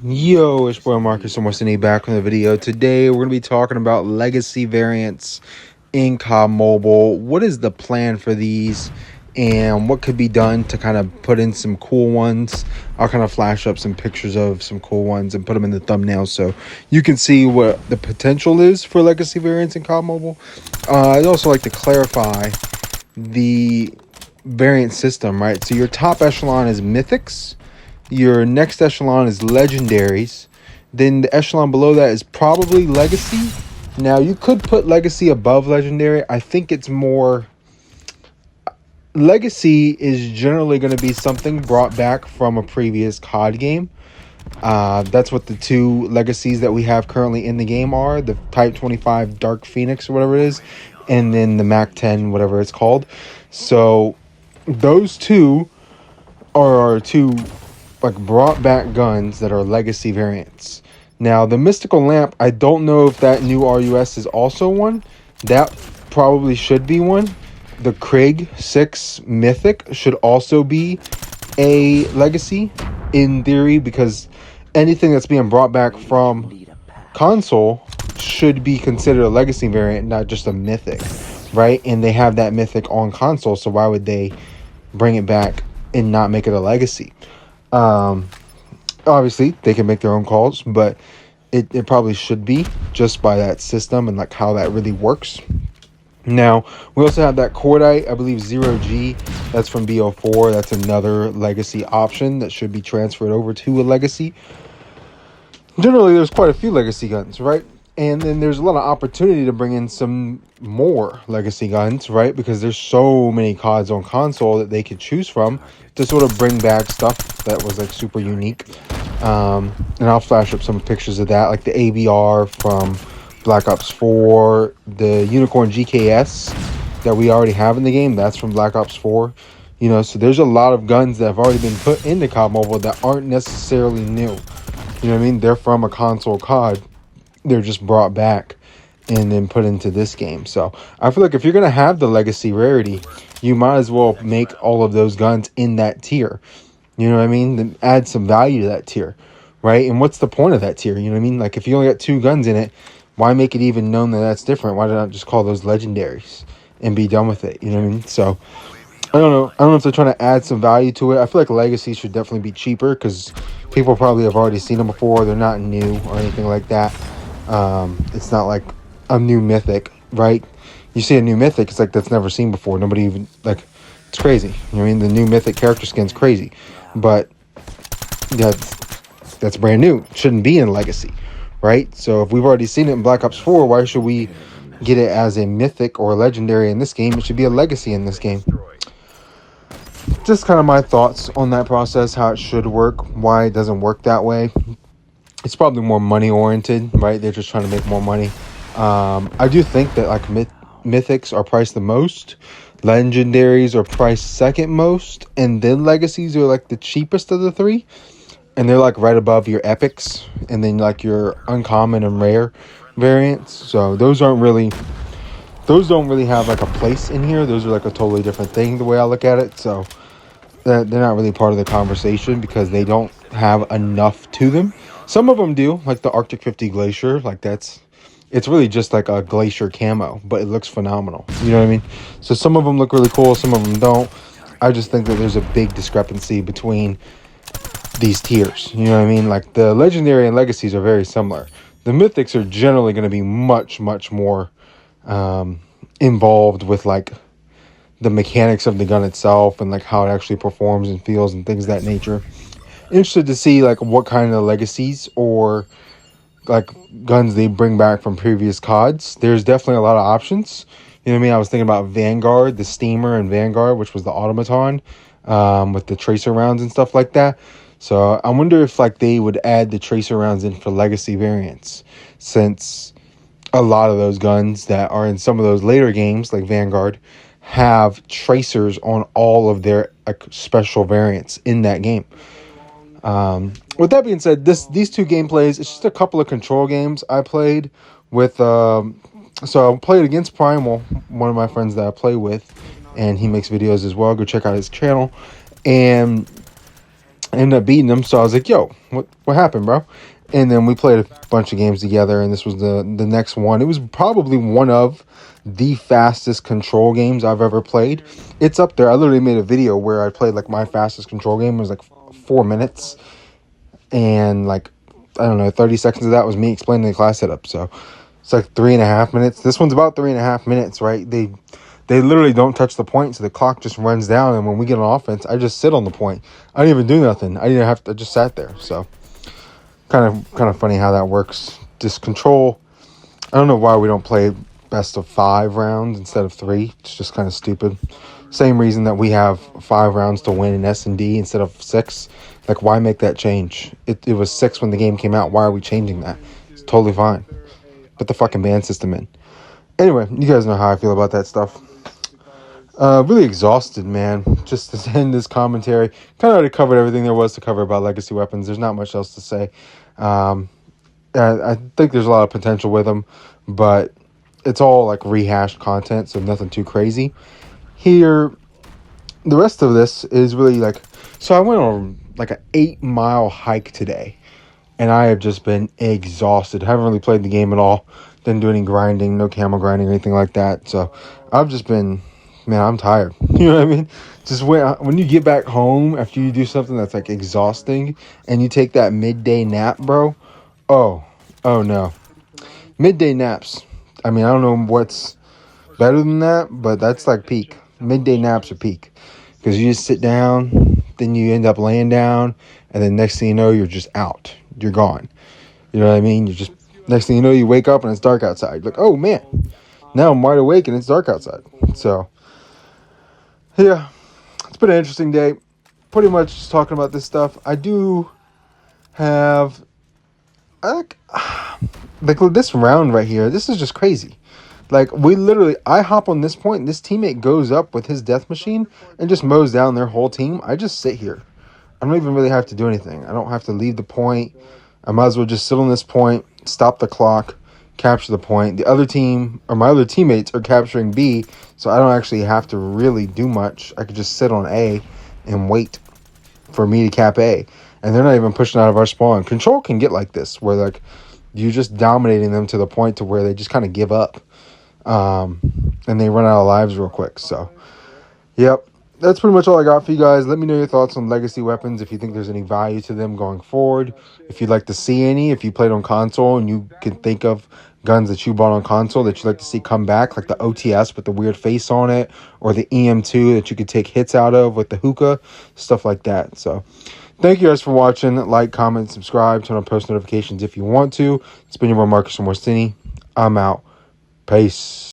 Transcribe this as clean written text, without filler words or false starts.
Yo, it's boy Marcus and Weston back from the video. Today we're going to be talking about legacy variants in COD Mobile. What is the plan for these and what could be done to kind of put in some cool ones? I'll kind of flash up some pictures of some cool ones and put them in the thumbnail so you can see what the potential is for legacy variants in COD Mobile. I'd also like to clarify the variant system, right? So your top echelon is mythics. Your next echelon is legendaries. Then the echelon below that is probably legacy. Now you could put legacy above legendary. I think it's more legacy is generally going to be something brought back from a previous COD game. That's what the two legacies that we have currently in the game are: the Type 25 Dark Phoenix or whatever it is, and then the Mac 10 whatever it's called. So those two are our two like brought back guns that are legacy variants. Now the mystical lamp, I don't know if that new RUS is also one. That probably should be one. The Krieg 6 mythic should also be a legacy in theory, because anything that's being brought back from console should be considered a legacy variant, not just a mythic, right? And they have that mythic on console, so why would they bring it back and not make it a legacy? Obviously they can make their own calls, but it probably should be, just by that system and like how that really works. Now we also have that cordite, I believe 0G, that's from BO4. That's another legacy option that should be transferred over to a legacy. Generally there's quite a few legacy guns, right? And then there's a lot of opportunity to bring in some more legacy guns, right? Because there's so many CODs on console that they could choose from to sort of bring back stuff that was like super unique. And I'll flash up some pictures of that, like the ABR from Black Ops 4, the Unicorn GKS that we already have in the game, that's from Black Ops 4. You know, so there's a lot of guns that have already been put into COD Mobile that aren't necessarily new. You know what I mean? They're from a console COD. They're just brought back and then put into this game. So I feel like if you're going to have the legacy rarity, you might as well make all of those guns in that tier. You know what I mean? Then add some value to that tier, right? And what's the point of that tier? You know what I mean? Like if you only got 2 guns in it, why make it even known that that's different? Why not just call those legendaries and be done with it? You know what I mean? So I don't know. I don't know if they're trying to add some value to it. I feel like legacy should definitely be cheaper because people probably have already seen them before. They're not new or anything like that. It's not like a new mythic, right? You see a new mythic, it's like that's never seen before. Nobody even, like, it's crazy. You know what I mean? The new mythic character skin's crazy, but that's brand new. It shouldn't be in legacy, right? So if we've already seen it in Black Ops 4, why should we get it as a mythic or a legendary in this game? It should be a legacy in this game. Just kind of my thoughts on that process, how it should work, why it doesn't work that way. It's probably more money oriented, right? They're just trying to make more money. I do think that like mythics are priced the most, legendaries are priced second most, and then legacies are like the cheapest of the 3, and they're like right above your epics and then like your uncommon and rare variants. So those don't really have like a place in here. Those are like a totally different thing the way I look at it. So they're not really part of the conversation because they don't have enough to them. Some of them do, like the Arctic 50 Glacier, like it's really just like a glacier camo, but it looks phenomenal. You know what I mean? So some of them look really cool, some of them don't. I just think that there's a big discrepancy between these tiers. You know what I mean? Like the legendary and legacies are very similar. The mythics are generally going to be much, much more involved with like the mechanics of the gun itself and like how it actually performs and feels and things of that nature. Interested to see like what kind of legacies or like guns they bring back from previous CODs. There's definitely a lot of options. You know what I mean? I was thinking about Vanguard, the Steamer and Vanguard, which was the automaton with the tracer rounds and stuff like that. So I wonder if like they would add the tracer rounds in for legacy variants, since a lot of those guns that are in some of those later games like Vanguard have tracers on all of their like special variants in that game. With that being said, these 2 gameplays, it's just a couple of control games I played with. So I played against Primal, one of my friends that I play with, and he makes videos as well. Go check out his channel. And I ended up beating him, so I was like, yo, what happened, bro? And then we played a bunch of games together, and this was the next one. It was probably one of the fastest control games I've ever played. It's up there. I literally made a video where I played like my fastest control game. It was like 4 minutes, and like, I don't know, 30 seconds of that was me explaining the class setup. So it's like 3.5 minutes. This one's about 3.5 minutes, right? They literally don't touch the point, so the clock just runs down. And when we get on offense, I just sit on the point. I didn't even do nothing. I didn't have to. I just sat there. So kind of funny how that works. Just control. I don't know why we don't play best of 5 rounds instead of 3. It's just kind of stupid. Same reason that we have 5 rounds to win in S&D instead of 6. Like, why make that change? It was 6 when the game came out. Why are we changing that? It's totally fine. Put the fucking ban system in. Anyway, you guys know how I feel about that stuff. Really exhausted, man. Just to end this commentary, kind of already covered everything there was to cover about legacy weapons. There's not much else to say. I think there's a lot of potential with them, but it's all like rehashed content, so nothing too crazy. Here, the rest of this is really like, so I went on like an 8-mile hike today, and I have just been exhausted. Haven't really played the game at all. Didn't do any grinding, no camel grinding or anything like that. So I've just been, man, I'm tired. You know what I mean? Just when you get back home after you do something that's like exhausting and you take that midday nap, bro. Oh no. Midday naps. I mean, I don't know what's better than that, but that's like peak. Midday naps are peak. Because you just sit down, then you end up laying down, and then next thing you know, you're just out. You're gone. You know what I mean? Next thing you know, you wake up and it's dark outside. Like, oh man, now I'm wide awake and it's dark outside. So, yeah, it's been an interesting day. Pretty much just talking about this stuff. I do have, like this round right here. This is just crazy. Like, I hop on this point, and this teammate goes up with his death machine and just mows down their whole team. I just sit here. I don't even really have to do anything. I don't have to leave the point. I might as well just sit on this point, stop the clock, capture the point. The other team, or my other teammates, are capturing B, so I don't actually have to really do much. I could just sit on A and wait for me to cap A. And they're not even pushing out of our spawn. Control can get like this, where like you're just dominating them to the point to where they just kind of give up. And they run out of lives real quick. So, yep. That's pretty much all I got for you guys. Let me know your thoughts on legacy weapons, if you think there's any value to them going forward. If you'd like to see any, if you played on console and you can think of guns that you bought on console that you'd like to see come back, like the OTS with the weird face on it, or the EM2 that you could take hits out of with the hookah, stuff like that. So, thank you guys for watching. Like, comment, subscribe, turn on post notifications if you want to. It's been your boy Marcus from Morsini. I'm out. Peace.